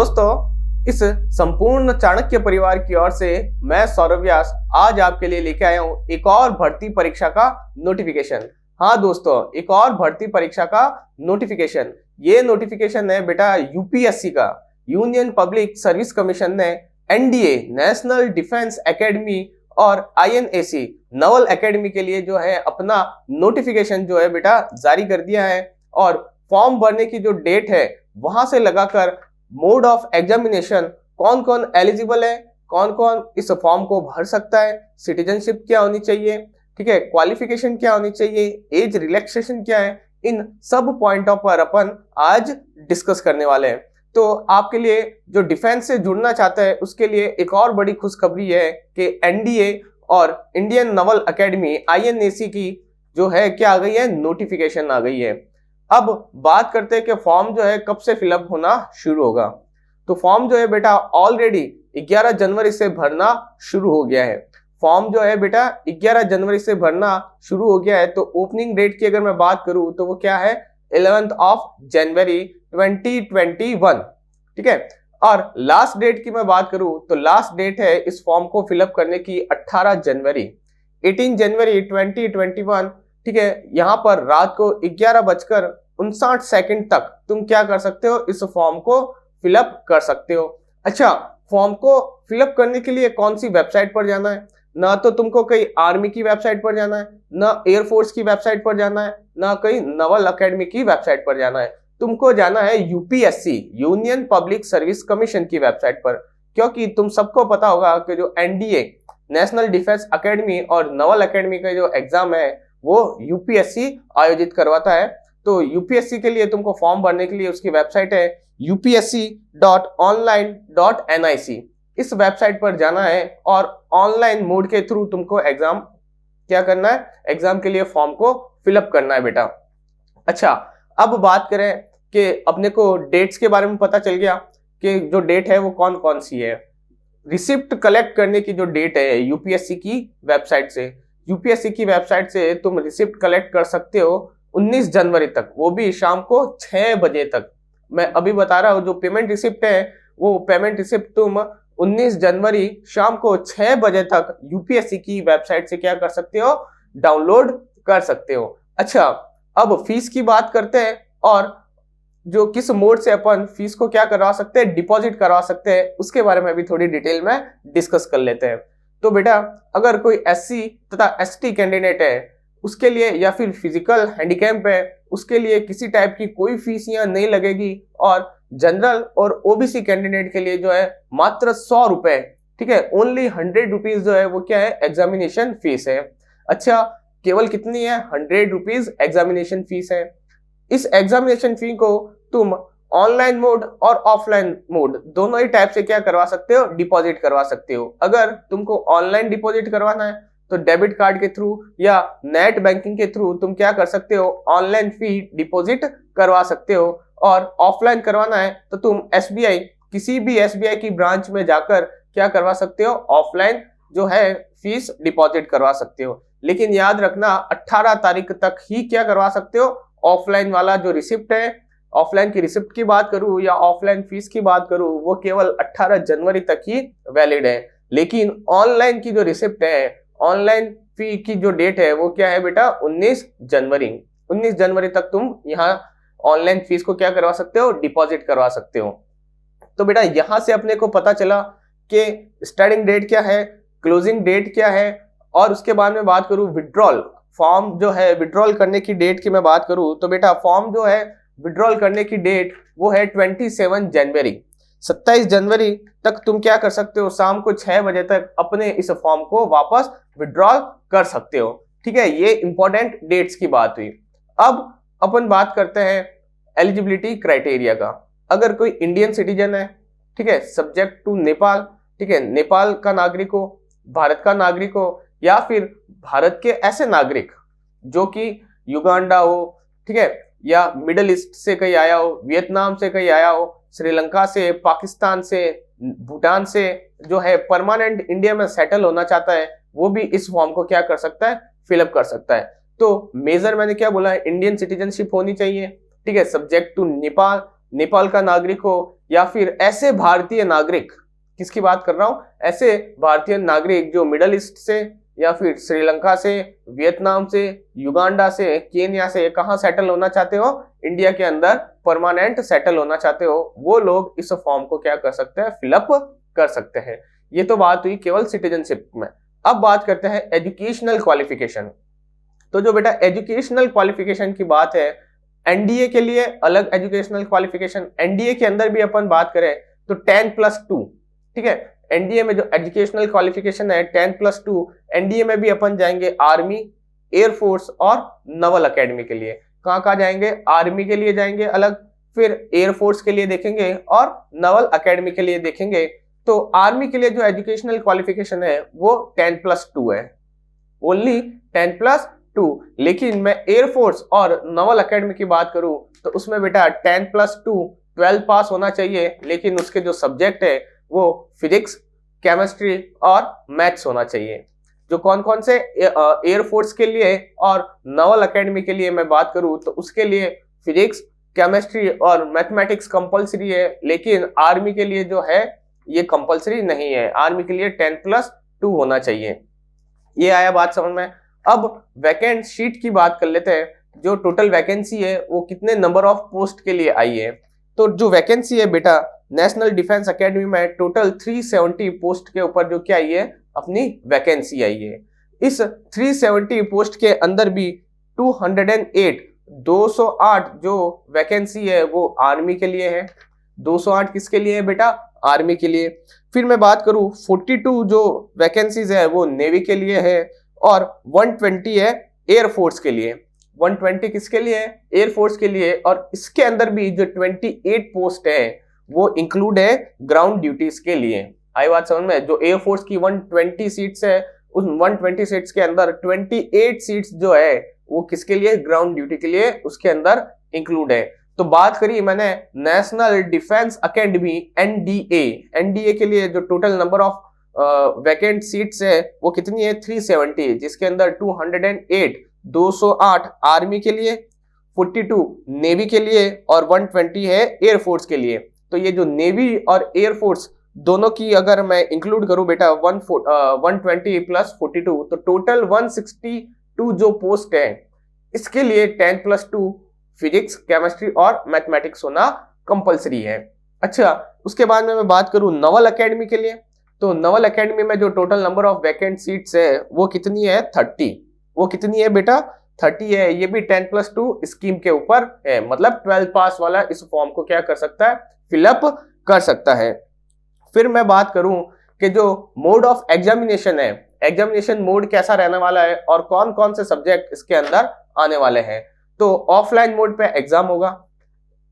दोस्तों, इस संपूर्ण चाणक्य परिवार की ओर से मैं सौरभ व्यास आज आपके लिए लेके आया हूं एक और भर्ती परीक्षा का नोटिफिकेशन। हाँ दोस्तों, एक और भर्ती परीक्षा का नोटिफिकेशन। ये नोटिफिकेशन है बेटा यूपीएससी का, यूनियन पब्लिक सर्विस कमीशन ने एनडीए नेशनल डिफेंस एकेडमी और आईएनएसी नवल एकेडमी के लिए जो है अपना नोटिफिकेशन जो है बेटा जारी कर दिया है। और फॉर्म भरने की जो डेट है वहां से लगाकर मोड ऑफ एग्जामिनेशन, कौन कौन एलिजिबल है, कौन कौन इस फॉर्म को भर सकता है, सिटीजनशिप क्या होनी चाहिए, ठीक है, क्वालिफिकेशन क्या होनी चाहिए, एज रिलैक्सेशन क्या है, इन सब पॉइंटों पर अपन आज डिस्कस करने वाले हैं। तो आपके लिए जो डिफेंस से जुड़ना चाहता है उसके लिए एक और बड़ी खुशखबरी है कि एनडीए और इंडियन नवल एकेडमी आईएनएसी की जो है क्या आ गई है, नोटिफिकेशन आ गई है। अब बात करते हैं कि फॉर्म जो है कब से फिलअप होना शुरू होगा। तो फॉर्म जो है बेटा ऑलरेडी 11 जनवरी से भरना शुरू हो गया है। फॉर्म जो है बेटा 11 जनवरी से भरना शुरू हो गया है। तो ओपनिंग डेट की अगर मैं बात करूं तो वो क्या है, 11 जनवरी 2021, ठीक है। और लास्ट डेट की मैं बात करूं तो लास्ट डेट है इस फॉर्म को फिलअप करने की 18 जनवरी 2021, ठीक है। यहाँ पर रात को 11:59 तक तुम क्या कर सकते हो, इस फॉर्म को फिलअप कर सकते हो। अच्छा, फॉर्म को फिलअप करने के लिए कौन सी वेबसाइट पर जाना है? ना तो तुमको कहीं आर्मी की वेबसाइट पर जाना है, ना एयरफोर्स की वेबसाइट पर जाना है, ना कहीं नवल एकेडमी की वेबसाइट पर जाना है। तुमको जाना है UPSC union public service commission की वेबसाइट पर, क्योंकि तुम सबको पता होगा कि जो एनडीए नेशनल डिफेंस एकेडमी और नवल एकेडमी का जो एग्जाम है वो यूपीएससी आयोजित करवाता है। तो यूपीएससी के लिए तुमको फॉर्म भरने के लिए उसकी वेबसाइट है upsc.online.nic। इस वेबसाइट पर जाना है और ऑनलाइन मोड के थ्रू तुमको एग्जाम क्या करना है, एग्जाम के लिए फॉर्म को फिलअप करना है बेटा। अच्छा, अब बात करें कि अपने को डेट्स के बारे में पता चल गया कि जो डेट है वो कौन कौन सी है। रिसिप्ट कलेक्ट करने की जो डेट है यूपीएससी की वेबसाइट से, यूपीएससी की वेबसाइट से तुम रिसिप्ट कलेक्ट कर सकते हो 19 जनवरी तक, वो भी शाम को 6 बजे तक। मैं अभी बता रहा हूँ जो पेमेंट रिसिप्ट है वो पेमेंट रिसिप्ट तुम 19 जनवरी शाम को 6 बजे तक यूपीएससी की वेबसाइट से क्या कर सकते हो, डाउनलोड कर सकते हो। अच्छा, अब फीस की बात करते हैं और जो किस मोड से अपन फीस को क्या करवा सकते हैं, डिपॉजिट करवा सकते हैं, उसके बारे में भी थोड़ी डिटेल में डिस्कस कर लेते हैं। तो बेटा अगर कोई एससी तथा एसटी कैंडिडेट है उसके लिए, या फिर फिजिकल हैंडीकैप है उसके लिए किसी टाइप की कोई फीस यहाँ नहीं लगेगी। और जनरल और ओबीसी कैंडिडेट के लिए जो है मात्र 100 रुपए, ठीक है, ओनली 100 रुपीज जो है वो क्या है, एग्जामिनेशन फीस है। अच्छा, केवल कितनी है, 100 रुपीज एग्जामिनेशन फीस है। इस एग्जामिनेशन फी को तुम ऑनलाइन मोड और ऑफलाइन मोड दोनों ही टाइप से क्या करवा सकते हो, डिपॉजिट करवा सकते हो। अगर तुमको ऑनलाइन डिपॉजिट करवाना है तो डेबिट कार्ड के थ्रू या नेट बैंकिंग के थ्रू तुम क्या कर सकते हो, ऑनलाइन फी डिपॉजिट करवा सकते हो। और ऑफलाइन करवाना है तो तुम एसबीआई, किसी भी एसबीआई की ब्रांच में जाकर क्या करवा सकते हो, ऑफलाइन जो है फीस डिपॉजिट करवा सकते हो। लेकिन याद रखना 18 तारीख तक ही क्या करवा सकते हो, ऑफलाइन वाला जो रिसिप्ट है, ऑफलाइन की रिसिप्ट की बात करूं या ऑफलाइन फीस की बात करूं, वो केवल 18 जनवरी तक ही वैलिड है। लेकिन ऑनलाइन की जो रिसिप्ट है, ऑनलाइन फी की जो डेट है वो क्या है बेटा, 19 जनवरी तक तुम यहाँ ऑनलाइन फीस को क्या करवा सकते हो, डिपॉजिट करवा सकते हो। तो बेटा यहां से अपने को पता चला कि स्टार्टिंग डेट क्या है, क्लोजिंग डेट क्या है। और उसके बाद में बात करूं विड्रॉल, फॉर्म जो है विड्रॉल करने की डेट की मैं बात करूं तो बेटा फॉर्म जो है विड्रॉल करने की डेट वो है 27 जनवरी। 27 जनवरी तक तुम क्या कर सकते हो, शाम को 6 बजे तक अपने इस फॉर्म को वापस विड्रॉल कर सकते हो, ठीक है। ये इंपॉर्टेंट डेट्स की बात हुई। अब अपन बात करते हैं एलिजिबिलिटी क्राइटेरिया का। अगर कोई इंडियन सिटीजन है, ठीक है, सब्जेक्ट टू नेपाल, ठीक है, नेपाल का नागरिक हो, भारत का नागरिक हो, या फिर भारत के ऐसे नागरिक जो कि युगांडा हो, ठीक है, या मिडल ईस्ट से कहीं आया हो, वियतनाम से कहीं आया हो, श्रीलंका से, पाकिस्तान से, भूटान से जो है परमानेंट इंडिया में सेटल होना चाहता है, वो भी इस फॉर्म को क्या कर सकता है, फिलअप कर सकता है। तो मेजर मैंने क्या बोला है, इंडियन सिटीजनशिप होनी चाहिए, ठीक है, सब्जेक्ट टू नेपाल, नेपाल का नागरिक हो, या फिर ऐसे भारतीय नागरिक, किसकी बात कर रहा हूं, ऐसे भारतीय नागरिक जो मिडल ईस्ट से या फिर श्रीलंका से, वियतनाम से, युगांडा से, केन्या से कहां सेटल होना चाहते हो, इंडिया के अंदर परमानेंट सेटल होना चाहते हो, वो लोग इस फॉर्म को क्या कर सकते हैं, फिलअप कर सकते हैं। ये तो बात हुई केवल सिटीजनशिप में। अब बात करते हैं एजुकेशनल क्वालिफिकेशन। तो जो बेटा एजुकेशनल क्वालिफिकेशन की बात है, एनडीए के लिए अलग एजुकेशनल क्वालिफिकेशन, एनडीए के अंदर भी अपन बात करें तो 10+2, ठीक है। एनडीए में जो एजुकेशनल क्वालिफिकेशन है 10+2, एनडीए में भी अपन जाएंगे आर्मी, एयरफोर्स और नवल एकेडमी के लिए। कहाँ कहाँ जाएंगे, आर्मी के लिए जाएंगे अलग, फिर एयरफोर्स के लिए देखेंगे और नवल एकेडमी के लिए देखेंगे। तो आर्मी के लिए जो एजुकेशनल क्वालिफिकेशन है वो 10+2 है, ओनली 10+2। लेकिन मैं एयरफोर्स और नवल एकेडमी की बात करूं तो उसमें बेटा 10+2 12 पास होना चाहिए, लेकिन उसके जो सब्जेक्ट है वो फिजिक्स, केमिस्ट्री और मैथ्स होना चाहिए। जो कौन कौन से एयरफोर्स के लिए और नवल एकेडमी के लिए मैं बात करूं तो उसके लिए फिजिक्स, केमिस्ट्री और मैथमेटिक्स कंपलसरी है, लेकिन आर्मी के लिए जो है ये कंपलसरी नहीं है, आर्मी के लिए 10+2 होना चाहिए। ये आया बात समझ में। अब वैकेंट सीट की बात कर लेते हैं, जो टोटल वैकेंसी है वो कितने नंबर ऑफ पोस्ट के लिए आई है। तो जो वैकेंसी है बेटा नेशनल डिफेंस एकेडमी में टोटल 370 पोस्ट के ऊपर जो क्या आई है, अपनी वैकेंसी आई है। इस 370 पोस्ट के अंदर भी 208 जो वैकेंसी है वो आर्मी के लिए है। 208 किसके लिए है बेटा, आर्मी के लिए। फिर मैं बात करूं 42 जो वैकेंसीज है वो नेवी के लिए है और 120 है एयरफोर्स के लिए। 120 किसके लिए है, एयरफोर्स के लिए। और इसके अंदर भी जो 28 पोस्ट है वो इंक्लूड है ग्राउंड ड्यूटीज के लिए। आई बात समझ में। जो एयरफोर्स की 120 सीट्स है उस 120 सीट्स के अंदर 28 सीट्स जो है वो किसके लिए, ग्राउंड ड्यूटी के लिए उसके अंदर इंक्लूड है। तो बात करी मैंने national defence academy NDA, NDA के लिए जो total number of vacant seats है वो कितनी है, 370, जिसके अंदर 208 208 आर्मी के लिए, 42 नेवी के लिए और 120 है एयरफोर्स के लिए। तो ये जो नेवी और एयरफोर्स दोनों की अगर मैं इंक्लूड करूं बेटा 120 प्लस 42 तो टोटल 162 जो पोस्ट है इसके लिए 10+2 फिजिक्स, केमिस्ट्री और मैथमेटिक्स होना कंपलसरी है। अच्छा, उसके बाद में मैं बात करूं नवल एकेडमी के लिए, तो नवल एकेडमी में जो total number of vacant seats है वो कितनी है, 30। वो कितनी है बेटा, 30 है। ये भी 10+2 स्कीम के ऊपर है, मतलब 12 पास वाला इस फॉर्म को क्या कर सकता है, फिलअप कर सकता है। फिर मैं बात करूं कि जो मोड ऑफ एग्जामिनेशन है, एग्जामिनेशन मोड कैसा रहने वाला है और कौन कौन से सब्जेक्ट इसके अंदर आने वाले हैं। तो ऑफलाइन मोड पे एग्जाम होगा।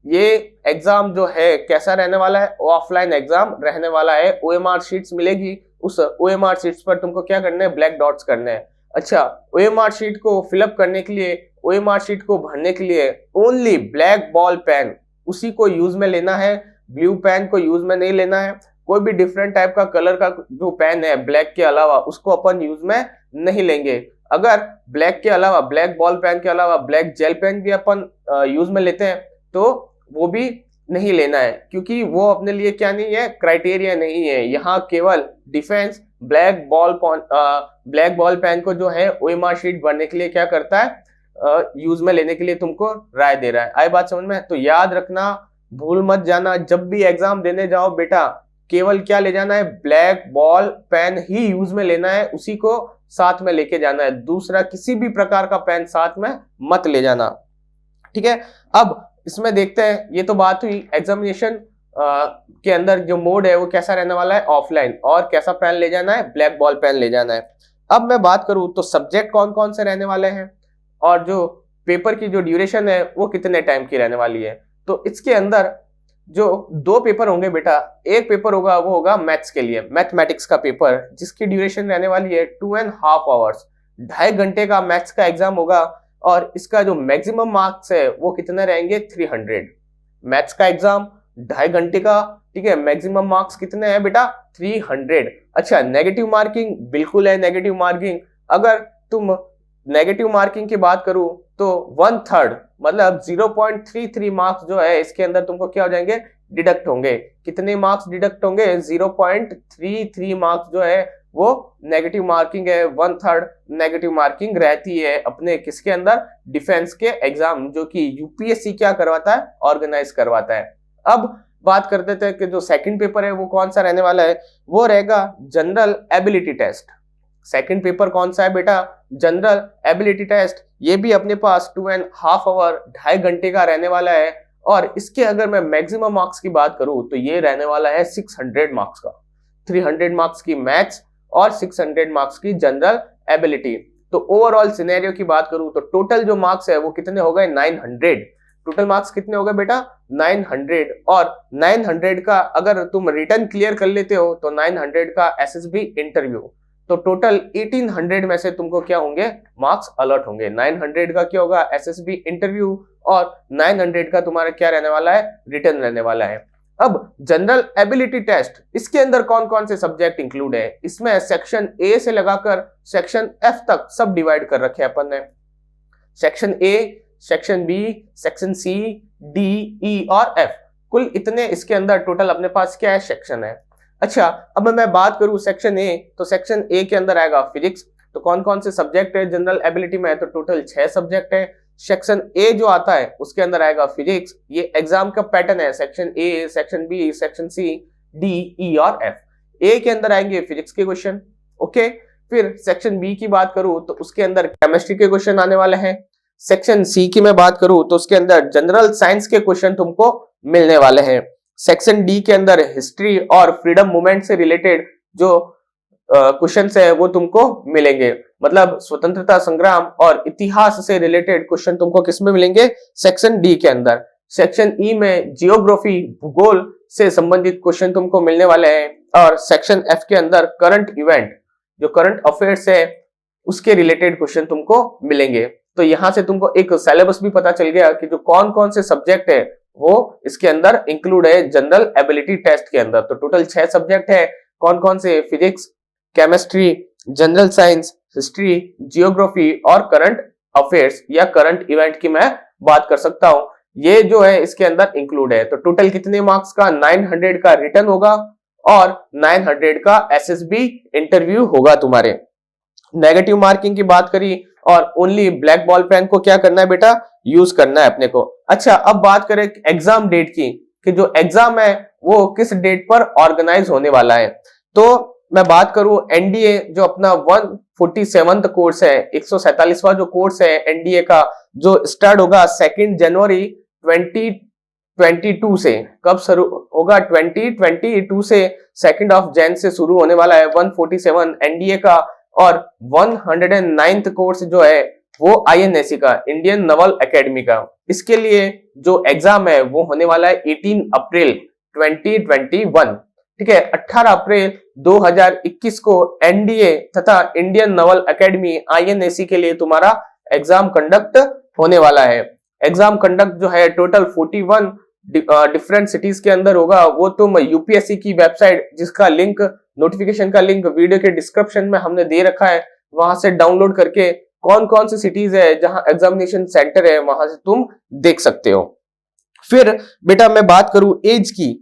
ये एग्जाम जो है कैसा रहने वाला है, ऑफलाइन एग्जाम रहने वाला है। ओएमआर शीट्स मिलेगी, उस ओएमआर शीट्स पर तुमको क्या करना है, ब्लैक डॉट्स करने हैं। अच्छा, ओएमआर शीट को फिलअप करने के लिए, ओएमआर शीट को भरने के लिए ओनली ब्लैक बॉल पेन उसी को यूज में लेना है, ब्लू पेन को यूज में नहीं लेना है। कोई भी डिफरेंट टाइप का कलर का जो पेन है ब्लैक के अलावा उसको अपन यूज में नहीं लेंगे। अगर ब्लैक के अलावा, ब्लैक बॉल पेन के अलावा ब्लैक जेल पेन भी अपन यूज में लेते हैं तो वो भी नहीं लेना है, क्योंकि वो अपने लिए क्या नहीं है, क्राइटेरिया नहीं है। यहाँ केवल डिफेंस ब्लैक बॉल पेन को जो है ओएमआर शीट भरने के लिए क्या करता है, यूज में लेने के लिए तुमको राय दे रहा है। आई बात समझ में। तो याद रखना, भूल मत जाना, जब भी एग्जाम देने जाओ बेटा केवल क्या ले जाना है, ब्लैक बॉल पेन ही यूज में लेना है, उसी को साथ में लेके जाना है। दूसरा किसी भी प्रकार का पेन साथ में मत ले जाना, ठीक है। अब इसमें देखते हैं, ये तो बात हुई एग्जामिनेशन के अंदर जो मोड है वो कैसा रहने वाला है, ऑफलाइन, और कैसा पेन ले जाना है, ब्लैक बॉल पेन ले जाना है। अब मैं बात करूं तो सब्जेक्ट कौन कौन से रहने वाले हैं और जो पेपर की जो ड्यूरेशन है वो कितने टाइम की रहने वाली है। तो इसके अंदर जो 2 पेपर होंगे बेटा, एक पेपर होगा वो होगा मैथ्स के लिए, मैथमेटिक्स का पेपर, जिसकी ड्यूरेशन रहने वाली है 2.5 आवर्स, 2.5 घंटे का मैथ्स का एग्जाम होगा। और इसका जो मैक्सिमम मार्क्स है वो कितने रहेंगे, 300। मैथ्स का एग्जाम 2.5 घंटे का, ठीक है, मैक्सिमम मार्क्स कितने हैं बेटा, 300। अच्छा, नेगेटिव मार्किंग बिल्कुल है, नेगेटिव मार्किंग। अगर तुम नेगेटिव मार्किंग की बात करूं तो 1/3 मतलब 0.33 मार्क्स जो है इसके अंदर तुमको क्या हो जाएंगे, डिडक्ट होंगे। कितने मार्क्स डिडक्ट होंगे, 0.33 मार्क्स जो है वो नेगेटिव मार्किंग है। 1/3 नेगेटिव मार्किंग रहती है अपने किसके अंदर, डिफेंस के एग्जाम, जो कि यूपीएससी क्या करवाता है, ऑर्गेनाइज करवाता है। अब बात कर देते हैं कि जो सेकंड पेपर है वो कौन सा रहने वाला है, वो रहेगा general ability test. Second paper कौन सा है बेटा, जनरल एबिलिटी टेस्ट। ये भी अपने पास 2.5 आवर, 2.5 घंटे का रहने वाला है। और इसके अगर मैं मैक्सिमम मार्क्स की बात करूं तो ये रहने वाला है 600 मार्क्स का। 300 मार्क्स की मैथ्स और 600 मार्क्स की जनरल एबिलिटी। तो ओवरऑल सिनेरियो की बात करूं तो टोटल जो मार्क्स है वो कितने हो गए, 900। टोटल मार्क्स कितने हो गए बेटा, 900। और 900 का अगर तुम रिटर्न क्लियर कर लेते हो तो 900 का एसएसबी इंटरव्यू, तो टोटल 1800 में से तुमको क्या होंगे, मार्क्स अलर्ट होंगे। 900 का क्या होगा, एसएसबी इंटरव्यू, और 900 का तुम्हारा क्या रहने वाला है, रिटर्न रहने वाला है। अब जनरल एबिलिटी टेस्ट, इसके अंदर कौन कौन से सब्जेक्ट इंक्लूड है, इसमें सेक्शन ए से लगाकर सेक्शन एफ तक सब डिवाइड कर रखे हैं अपन ने। Section A, section B, section C, D, E और एफ, कुल इतने इसके अंदर टोटल अपने पास क्या है, सेक्शन है। अच्छा, अब मैं बात करूं सेक्शन ए, तो सेक्शन ए के अंदर आएगा फिजिक्स। तो कौन कौन से सब्जेक्ट है जनरल एबिलिटी में, तो टोटल 6 सब्जेक्ट है। सेक्शन ए जो आता है उसके अंदर आएगा फिजिक्स। ये एग्जाम का पैटर्न है, section A, section B, section C, D, E और एफ। ए के अंदर आएंगे फिजिक्स के क्वेश्चन, ओके। फिर सेक्शन बी की बात करूं तो उसके अंदर केमिस्ट्री के क्वेश्चन आने वाले हैं। सेक्शन सी की मैं बात करूं तो उसके अंदर जनरल साइंस के क्वेश्चन तुमको मिलने वाले हैं। सेक्शन डी के अंदर हिस्ट्री और फ्रीडम मूवमेंट से रिलेटेड जो क्वेश्चंस है वो तुमको मिलेंगे, मतलब स्वतंत्रता संग्राम और इतिहास से रिलेटेड क्वेश्चन तुमको किसमें मिलेंगे, सेक्शन डी के अंदर। सेक्शन ई में जियोग्राफी, भूगोल से संबंधित क्वेश्चन तुमको मिलने वाले हैं। और सेक्शन एफ के अंदर करंट इवेंट, जो करंट अफेयर्स है उसके रिलेटेड क्वेश्चन तुमको मिलेंगे। तो यहां से तुमको एक सिलेबस भी पता चल गया कि जो कौन कौन से सब्जेक्ट है वो इसके अंदर इंक्लूड है जनरल एबिलिटी टेस्ट के अंदर। तो टोटल 6 सब्जेक्ट है, कौन कौन से, physics, chemistry, general science, history, geography और करंट अफेयर्स या करंट इवेंट की मैं बात कर सकता हूं। ये जो है इसके अंदर इंक्लूड है। तो टोटल कितने मार्क्स का, 900 का रिटर्न होगा और 900 का एसएसबी इंटरव्यू होगा तुम्हारे। नेगेटिव मार्किंग की बात करी और ओनली ब्लैक बॉल पेन को क्या करना है बेटा, यूज करना है अपने को। अच्छा, अब बात करें एग्जाम डेट की, कि जो एग्जाम है वो किस डेट पर ऑर्गेनाइज होने वाला है। तो मैं बात करूं एनडीए जो अपना 147th कोर्स है, 147वां जो कोर्स है एनडीए का, जो स्टार्ट होगा 2 जनवरी 2022 से। कब शुरू होगा, 2022 से 2 जैन से शुरू होने वाला है 147 एनडीए का। और 109th कोर्स जो है वो आईएनएसी का, इंडियन नेवल एकेडमी का। इसके लिए जो एग्जाम है वो होने वाला है 18 अप्रैल 2021, ठीक है। 18 अप्रैल 2021 को एनडीए तथा इंडियन नेवल एकेडमी आईएनएसी के लिए तुम्हारा एग्जाम कंडक्ट होने वाला है। एग्जाम कंडक्ट जो है टोटल 41 डिफरेंट सिटीज के अंदर होगा। वो तुम यूपीएससी की वेबसाइट, जिसका लिंक, नोटिफिकेशन का लिंक वीडियो के डिस्क्रिप्शन में हमने दे रखा है, वहां से डाउनलोड करके कौन कौन सी सिटीज है जहां एग्जामिनेशन सेंटर है वहां से तुम देख सकते हो। फिर बेटा मैं बात करूं एज की,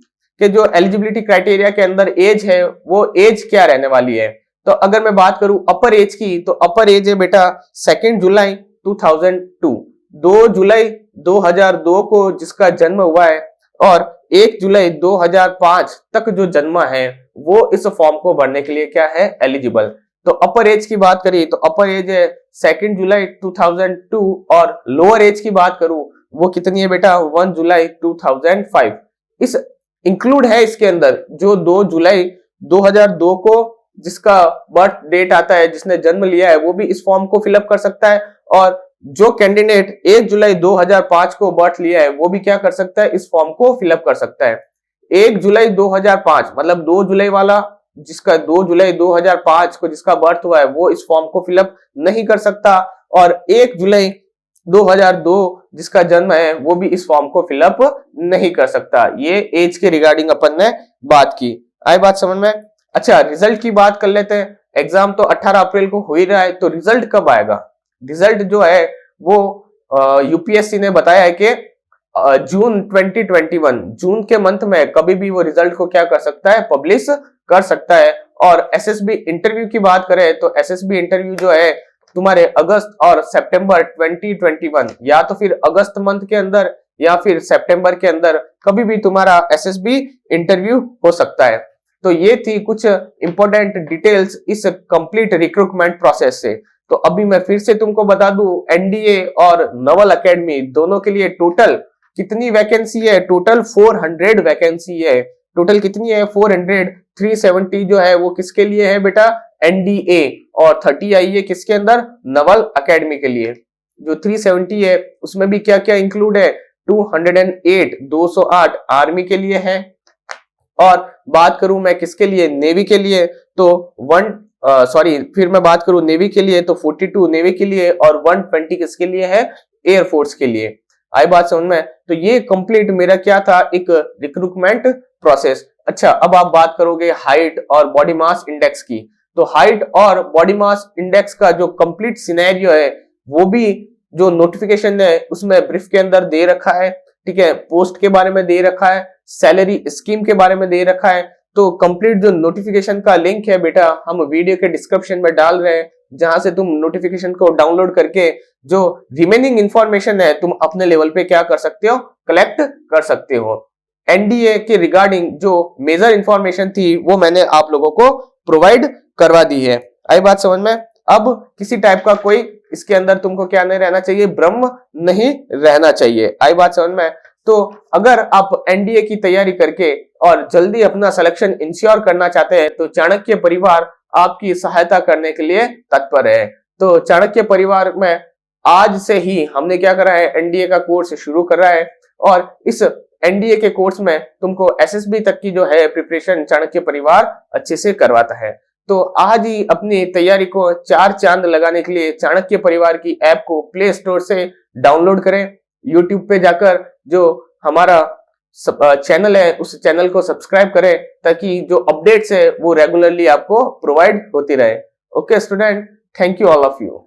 कि जो एलिजिबिलिटी क्राइटेरिया के अंदर एज है वो एज क्या रहने वाली है। तो अगर मैं बात करूं अपर एज की, तो अपर एज है बेटा 2 जुलाई 2002, 2 जुलाई 2002 को जिसका जन्म हुआ है और 1 जुलाई 2005 तक जो जन्मा है वो इस फॉर्म को भरने के लिए क्या है, एलिजिबल। तो अपर एज की बात करिए तो अपर एज है 2 जुलाई 2002 और लोअर एज की बात करूं वो कितनी है बेटा, 1 जुलाई 2005। इस इंक्लूड है इसके अंदर जो 2 जुलाई 2002 को जिसका बर्थ डेट आता है, जिसने जन्म लिया है, वो भी इस फॉर्म को फिलअप कर सकता है। और जो कैंडिडेट 1 जुलाई 2005 को बर्थ लिया है वो भी क्या कर सकता है, इस फॉर्म को फिलअप कर सकता है। 1 जुलाई 2005 मतलब 2 जुलाई वाला, जिसका 2 जुलाई 2005 को जिसका बर्थ हुआ है वो इस फॉर्म को फिलअप नहीं कर सकता। और 1 जुलाई 2002 जिसका जन्म है वो भी इस फॉर्म को फिलअप नहीं कर सकता। ये एज के रिगार्डिंग अपन ने बात की, आई बात समझ में। अच्छा, रिजल्ट की बात कर लेते हैं। एग्जाम तो 18 अप्रैल को हो ही रहा है, तो रिजल्ट कब आएगा। रिजल्ट जो है वो यूपीएससी ने बताया है कि जून 2021 जून के मंथ में कभी भी वो रिजल्ट को क्या कर सकता है, पब्लिश कर सकता है। और एसएसबी इंटरव्यू की बात करें तो एसएसबी इंटरव्यू जो है तुम्हारे अगस्त और सितंबर 2021 या तो फिर अगस्त मंथ के अंदर या फिर सितंबर के अंदर कभी भी तुम्हारा एसएसबी इंटरव्यू हो सकता है। तो ये थी कुछ इंपॉर्टेंट डिटेल्स इस कंप्लीट रिक्रूटमेंट प्रोसेस से। तो अभी मैं फिर से तुमको बता दूं, एनडीए और नवल एकेडमी दोनों के लिए टोटल कितनी वैकेंसी है, टोटल 400 वैकेंसी है। टोटल कितनी है, 400। 370 जो है वो किसके लिए है बेटा, एनडीए, और 30 आई है किसके अंदर, नवल एकेडमी के लिए। जो 370 है उसमें भी क्या क्या इंक्लूड है, 208 आर्मी के लिए है। और बात करूं मैं किसके लिए, नेवी के लिए, तो फिर मैं बात करूं नेवी के लिए तो 42 नेवी के लिए और 120 किसके लिए है, एयरफोर्स के लिए। आई बात समझ में। तो ये कंप्लीट मेरा क्या था, एक रिक्रूटमेंट प्रोसेस। अच्छा, अब आप बात करोगे हाइट और बॉडी मास इंडेक्स की। तो हाइट और बॉडी मास इंडेक्स का जो कंप्लीट सिनेरियो है वो भी जो नोटिफिकेशन है उसमें ब्रीफ के अंदर दे रखा है, ठीक है। पोस्ट के बारे में दे रखा है, सैलरी स्कीम के बारे में दे रखा है। तो कंप्लीट जो नोटिफिकेशन का लिंक है बेटा हम वीडियो के डिस्क्रिप्शन में डाल रहे हैं, जहां से तुम नोटिफिकेशन को डाउनलोड करके जो रिमेनिंग इंफॉर्मेशन है तुम अपने लेवल पे क्या कर सकते हो, कलेक्ट कर सकते हो। एनडीए के रिगार्डिंग जो मेजर इंफॉर्मेशन थी वो मैंने आप लोगों को प्रोवाइड करवा दी है। आई बात समझ में। अब किसी टाइप का कोई इसके अंदर तुमको क्या नहीं रहना चाहिए, भ्रम नहीं रहना चाहिए। आई बात समझ में। तो अगर आप एनडीए की तैयारी करके और जल्दी अपना सिलेक्शन इंश्योर करना चाहते हैं तो चाणक्य परिवार आपकी सहायता करने के लिए तत्पर है। तो चाणक्य परिवार में आज से ही हमने क्या करा है, एनडीए का कोर्स शुरू कर रहा है। और इस एनडीए के कोर्स में तुमको एसएसबी तक की जो है प्रिपरेशन चाणक्य परिवार अच्छे से करवाता है। तो आज ही अपनी तैयारी को 4 चांद लगाने के लिए चाणक्य परिवार की ऐप को प्ले स्टोर से डाउनलोड करें। यूट्यूब पे जाकर जो हमारा चैनल है उस चैनल को सब्सक्राइब करें ताकि जो अपडेट्स है वो रेगुलरली आपको प्रोवाइड होती रहे। Okay student, thank you all of you.